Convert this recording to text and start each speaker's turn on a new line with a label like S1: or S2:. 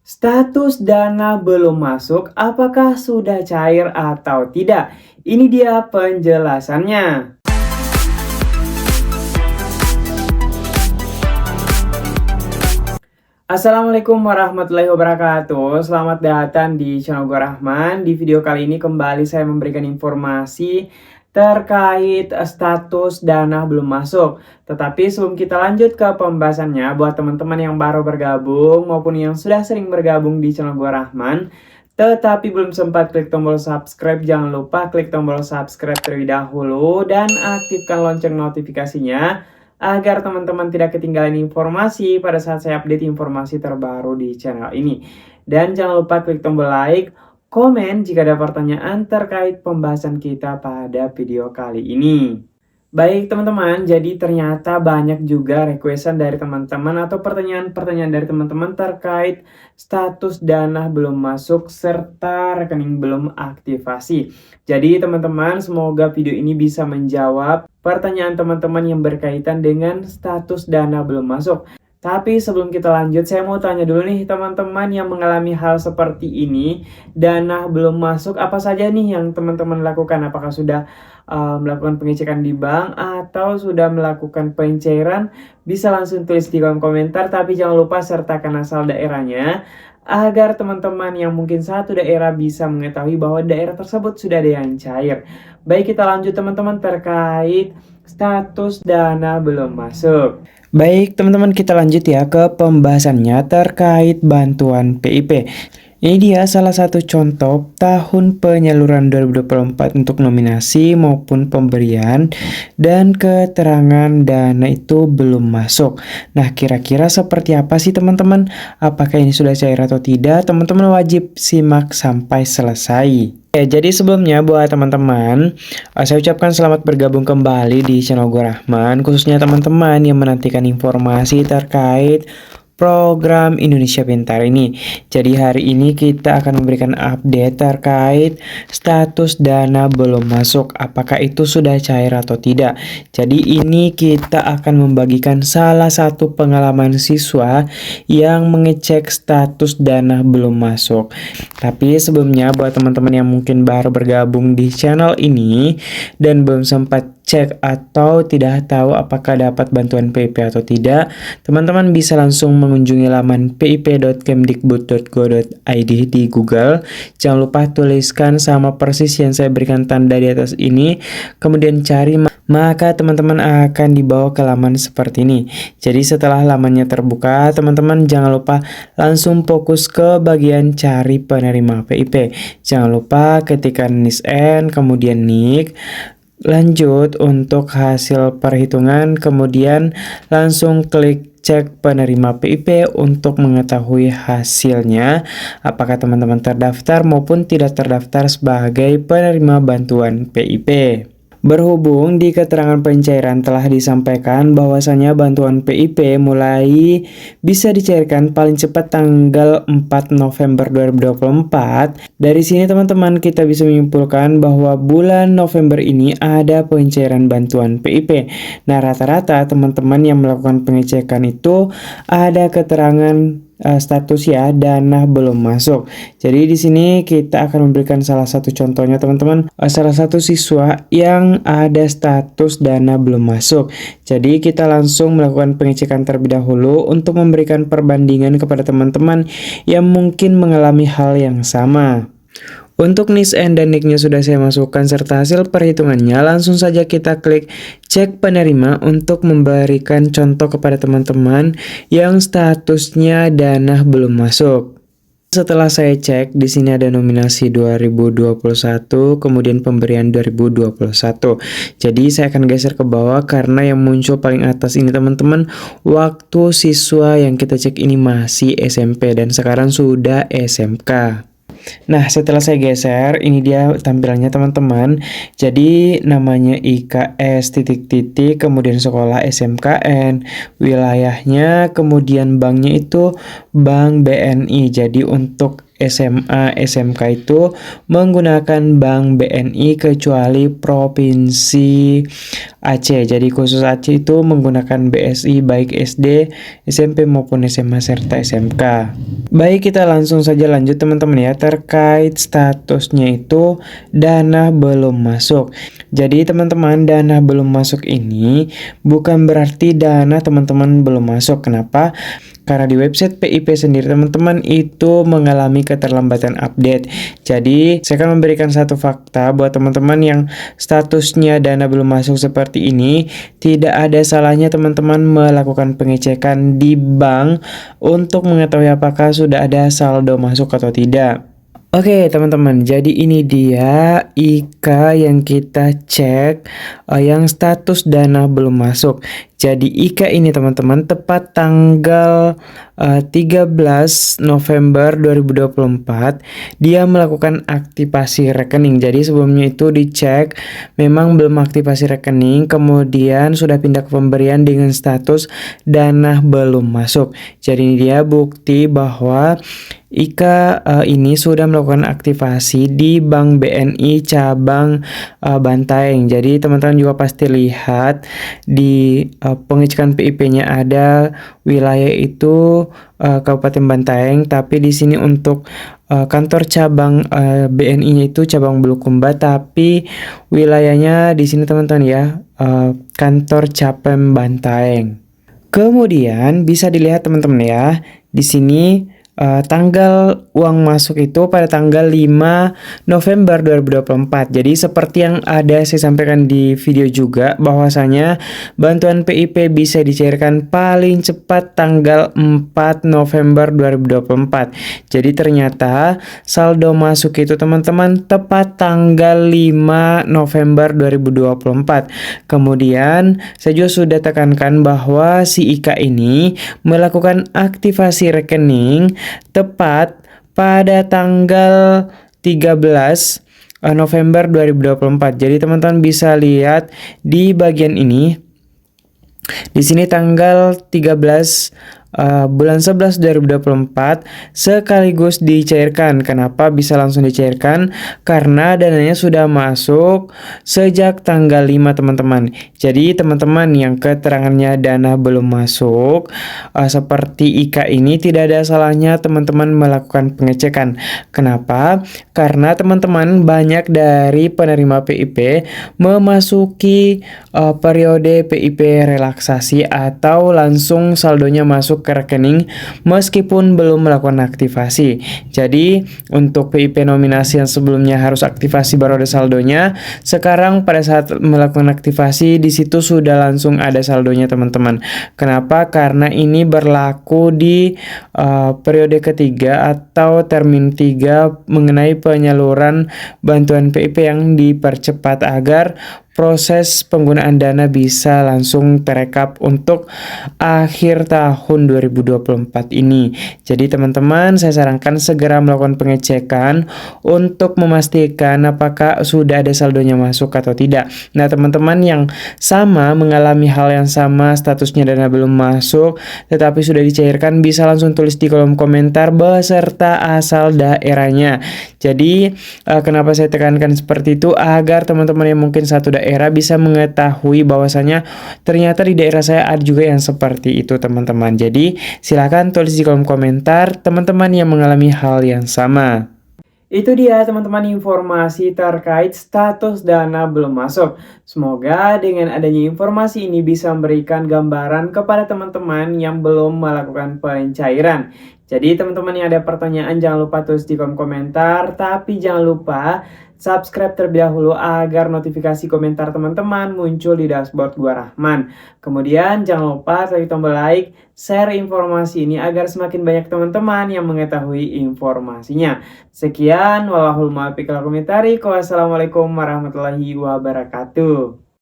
S1: Status dana belum masuk, apakah sudah cair atau tidak? Ini dia penjelasannya. Assalamualaikum warahmatullahi wabarakatuh. Selamat datang di channel gue Rahman. Di video kali ini kembali saya memberikan informasi terkait status dana belum masuk. Tetapi sebelum kita lanjut ke pembahasannya, buat teman-teman yang baru bergabung maupun yang sudah sering bergabung di channel gue Rahman, tetapi belum sempat klik tombol subscribe, jangan lupa klik tombol subscribe terlebih dahulu dan aktifkan lonceng notifikasinya agar teman-teman tidak ketinggalan informasi pada saat saya update informasi terbaru di channel ini. Dan jangan lupa klik tombol like, komen jika ada pertanyaan terkait pembahasan kita pada video kali ini. Baik teman-teman, jadi ternyata banyak juga requestan dari teman-teman atau pertanyaan-pertanyaan dari teman-teman terkait status dana belum masuk serta rekening belum aktivasi. Jadi teman-teman, semoga video ini bisa menjawab pertanyaan teman-teman yang berkaitan dengan status dana belum masuk. Tapi sebelum kita lanjut, saya mau tanya dulu nih teman-teman yang mengalami hal seperti ini, dana belum masuk, apa saja nih yang teman-teman lakukan? Apakah sudah melakukan pengecekan di bank atau sudah melakukan pencairan? Bisa langsung tulis di kolom komentar, tapi jangan lupa sertakan asal daerahnya agar teman-teman yang mungkin satu daerah bisa mengetahui bahwa daerah tersebut sudah ada yang cair. Baik, kita lanjut teman-teman terkait status dana belum masuk. Baik teman-teman, kita lanjut ya ke pembahasannya terkait bantuan PIP. Ini dia salah satu contoh tahun penyaluran 2024 untuk nominasi maupun pemberian dan keterangan dana itu belum masuk. Nah, kira-kira seperti apa sih teman-teman? Apakah ini sudah cair atau tidak? Teman-teman wajib simak sampai selesai. Jadi sebelumnya buat teman-teman, saya ucapkan selamat bergabung kembali di channel gue Rahman, khususnya teman-teman yang menantikan informasi terkait program Indonesia Pintar ini. Jadi hari ini kita akan memberikan update terkait status dana belum masuk, apakah itu sudah cair atau tidak. Jadi ini kita akan membagikan salah satu pengalaman siswa yang mengecek status dana belum masuk. Tapi sebelumnya buat teman-teman yang mungkin baru bergabung di channel ini dan belum sempat cek atau tidak tahu apakah dapat bantuan PIP atau tidak, teman-teman bisa langsung mengunjungi laman pip.kemdikbud.go.id di Google. Jangan lupa tuliskan sama persis yang saya berikan tanda di atas ini, kemudian cari, maka teman-teman akan dibawa ke laman seperti ini. Jadi setelah lamannya terbuka, teman-teman jangan lupa langsung fokus ke bagian cari penerima PIP. Jangan lupa ketikkan NISN, kemudian NIK. Lanjut untuk hasil perhitungan, kemudian langsung klik cek penerima PIP untuk mengetahui hasilnya, apakah teman-teman terdaftar maupun tidak terdaftar sebagai penerima bantuan PIP. Berhubung di keterangan pencairan telah disampaikan bahwasanya bantuan PIP mulai bisa dicairkan paling cepat tanggal 4 November 2024. Dari sini teman-teman kita bisa menyimpulkan bahwa bulan November ini ada pencairan bantuan PIP. Nah, rata-rata teman-teman yang melakukan pengecekan itu ada keterangan status ya, dana belum masuk. Jadi di sini kita akan memberikan salah satu contohnya teman-teman, salah satu siswa yang ada status dana belum masuk. Jadi kita langsung melakukan pengecekan terlebih dahulu untuk memberikan perbandingan kepada teman-teman yang mungkin mengalami hal yang sama. Untuk NISN dan NIK-nya sudah saya masukkan serta hasil perhitungannya, langsung saja kita klik cek penerima untuk memberikan contoh kepada teman-teman yang statusnya dana belum masuk. Setelah saya cek, di sini ada nominasi 2021, kemudian pemberian 2021. Jadi saya akan geser ke bawah karena yang muncul paling atas ini teman-teman, waktu siswa yang kita cek ini masih SMP dan sekarang sudah SMK. Nah, setelah saya geser, ini dia tampilannya teman-teman. Jadi namanya IKS titik-titik, kemudian sekolah SMKN, wilayahnya, kemudian banknya itu Bank BNI. Jadi untuk SMA, SMK itu menggunakan Bank BNI kecuali Provinsi Aceh. Jadi khusus Aceh itu menggunakan BSI baik SD, SMP maupun SMA serta SMK. Baik, kita langsung saja lanjut teman-teman ya, terkait statusnya itu dana belum masuk. Jadi teman-teman, dana belum masuk ini bukan berarti dana teman-teman belum masuk. Kenapa? Karena di website PIP sendiri teman-teman itu mengalami keterlambatan update. Jadi saya akan memberikan satu fakta buat teman-teman yang statusnya dana belum masuk seperti ini. Tidak ada salahnya teman-teman melakukan pengecekan di bank untuk mengetahui apakah sudah ada saldo masuk atau tidak. Oke teman-teman, jadi ini dia IKA yang kita cek yang status dana belum masuk. Jadi IKA ini teman-teman tepat tanggal 13 November 2024 dia melakukan aktivasi rekening. Jadi sebelumnya itu dicek memang belum aktivasi rekening, kemudian sudah pindah ke pemberian dengan status dana belum masuk. Jadi ini dia bukti bahwa IKA ini sudah melakukan aktivasi di Bank BNI cabang Bantaeng. Jadi teman-teman juga pasti lihat di pengecekan PIP-nya ada wilayah itu Kabupaten Bantaeng, tapi di sini untuk kantor cabang BNI-nya itu cabang Bulukumba, tapi wilayahnya di sini teman-teman ya kantor Capem Bantaeng. Kemudian bisa dilihat teman-teman ya di sini. Tanggal uang masuk itu pada tanggal 5 November 2024. Jadi seperti yang ada saya sampaikan di video juga bahwasanya bantuan PIP bisa dicairkan paling cepat tanggal 4 November 2024. Jadi ternyata saldo masuk itu teman-teman tepat tanggal 5 November 2024. Kemudian saya juga sudah tekankan bahwa si IKA ini melakukan aktivasi rekening tepat pada tanggal 13 November 2024. Jadi teman-teman bisa lihat di bagian ini. Di sini tanggal 13 bulan 11 2024 sekaligus dicairkan. Kenapa bisa langsung dicairkan? Karena dananya sudah masuk sejak tanggal 5 teman-teman. Jadi teman-teman yang keterangannya dana belum masuk seperti IKA ini tidak ada salahnya teman-teman melakukan pengecekan. Kenapa? Karena teman-teman banyak dari penerima PIP memasuki periode PIP relaksasi atau langsung saldonya masuk ke rekening meskipun belum melakukan aktivasi. Jadi untuk PIP nominasi yang sebelumnya harus aktivasi baru ada saldonya, sekarang pada saat melakukan aktivasi di situ sudah langsung ada saldonya teman-teman. Kenapa? Karena ini berlaku di periode ketiga atau termin 3 mengenai penyaluran bantuan PIP yang dipercepat agar proses penggunaan dana bisa langsung terekap untuk akhir tahun 2024 ini. Jadi teman-teman saya sarankan segera melakukan pengecekan untuk memastikan apakah sudah ada saldonya masuk atau tidak. Nah teman-teman yang sama mengalami hal yang sama, statusnya dana belum masuk tetapi sudah dicairkan, bisa langsung tulis di kolom komentar beserta asal daerahnya. Jadi kenapa saya tekankan seperti itu, agar teman-teman yang mungkin satu daerah bisa mengetahui bahwasanya ternyata di daerah saya ada juga yang seperti itu teman-teman. Jadi silakan tulis di kolom komentar teman-teman yang mengalami hal yang sama. Itu dia teman-teman informasi terkait status dana belum masuk. Semoga dengan adanya informasi ini bisa memberikan gambaran kepada teman-teman yang belum melakukan pencairan. Jadi teman-teman yang ada pertanyaan jangan lupa tulis di kolom komentar, tapi jangan lupa subscribe terlebih dahulu agar notifikasi komentar teman-teman muncul di dashboard Gua Rahman. Kemudian jangan lupa klik tombol like, share informasi ini agar semakin banyak teman-teman yang mengetahui informasinya. Sekian, wallahul muwaffiq ila aqwamit thoriq. Wassalamualaikum warahmatullahi wabarakatuh.